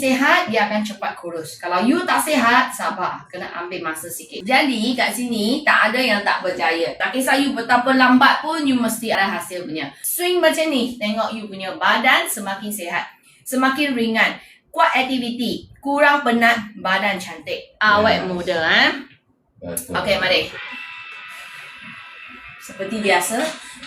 Sihat, dia akan cepat kurus. Kalau you tak sihat, sabar. Kena ambil masa sikit. Jadi, kat sini, tak ada yang tak berjaya. Tak kisah you betapa lambat pun, you mesti ada hasil punya. Swing macam ni. Tengok you punya badan semakin sihat. Semakin ringan. Kuat aktiviti. Kurang penat, badan cantik. Awet muda. Okey, mari. Seperti biasa,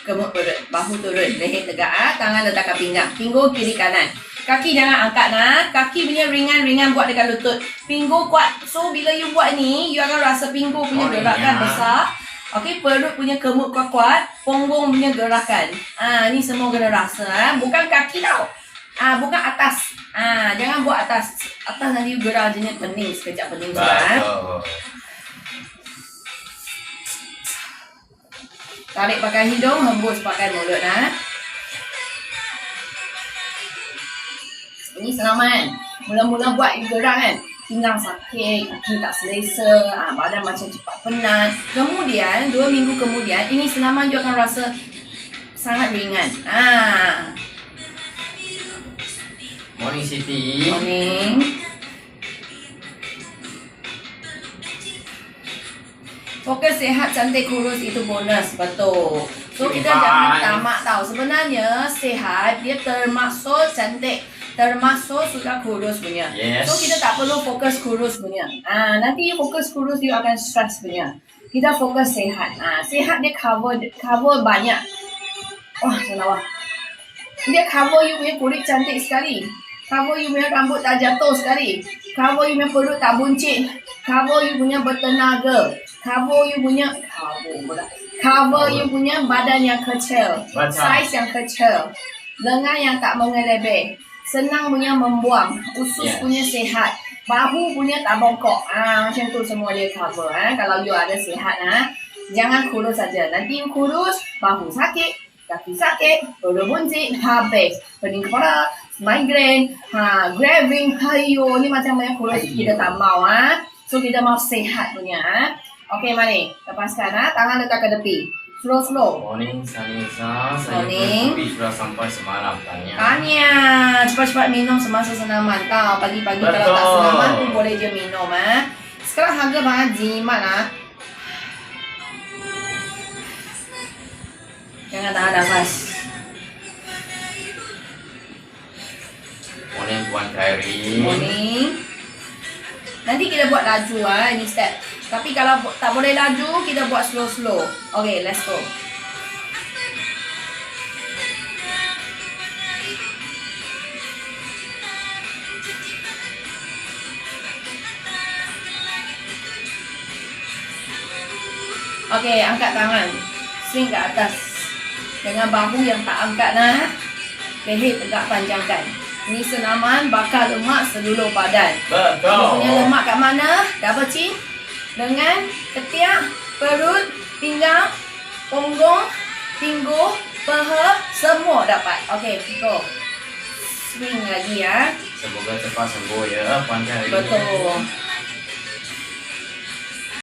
kemut perut. Bahu turun. Leher tegak. Tangan letakkan pinggang. Pinggul kiri kanan. Kaki jangan angkat kaki punya ringan-ringan buat dekat lutut. Pinggul kuat. So bila you buat ni, you akan rasa pinggul punya gerakan besar. Okey, perut punya kemut kuat-kuat, punggung punya gerakan. Ni semua kena rasa. Bukan kaki tau. Bukan atas. Jangan buat atas. Atas nanti you gerak jenis pening sekejap pening juga. Tarik pakai hidung, hembus pakai mulut. Ini senaman. Mula-mula buat you gerak kan, pinggang sakit, kaki tak selesa, badan macam cepat penat. Kemudian 2 minggu kemudian, ini senaman you akan rasa sangat ringan. Morning Siti. Morning. Fokus sihat, cantik, kurus itu bonus. Betul. So kita jangan tamak tau. Sebenarnya sihat dia termasuk cantik, termasuk sudah kurus punya. Yes. So kita tak perlu fokus kurus punya. Nanti you fokus kurus, you akan stress punya. Kita fokus sihat. Sihat dia cover banyak. Wah, salah. Dia cover you punya kulit cantik sekali. Cover you punya rambut tak jatuh sekali. Cover you punya perut tak buncit. Cover you punya bertenaga. Cover you punya badan yang kecil. Saiz yang kecil. Lengan yang tak mengelebih. Senang punya membuang. Usus punya sihat. Bahu punya tak bongkok. Macam tu semua dia cover. Kalau you ada sihat. Jangan kurus saja. Nanti you kurus, bahu sakit, kaki sakit, perut buncit, habis. Pening kepala, migraine, graving, ni macam banyak kurus kita tak mau. So kita mau sihat punya. Okey, mari. Lepaskan. Tangan letak ke tepi. Slow. Morning Sanisa. Morning. Saya sudah sampai semalam tanya. Cepat-cepat minum semasa senaman. Tahu pagi-pagi kalau tak senaman pun boleh je minum. Sekarang harga banget jimat. Jangan tahan nafas. Morning Puan Khairi. Morning. Nanti kita buat laju ini step. Tapi kalau tak boleh laju, kita buat slow. Okay, let's go. Okay, angkat tangan. Swing ke atas. Dengan bahu yang tak angkat leher tegak panjangkan. Ini senaman bakar lemak seluruh badan. Betul. Dia punya lemak kat mana? Double chin. Lengan, ketiak, perut, pinggang, punggung, pinggul, paha, semua dapat. Okey, go. Swing lagi Semoga cepat sembuh ya Puan Khairi. Betul.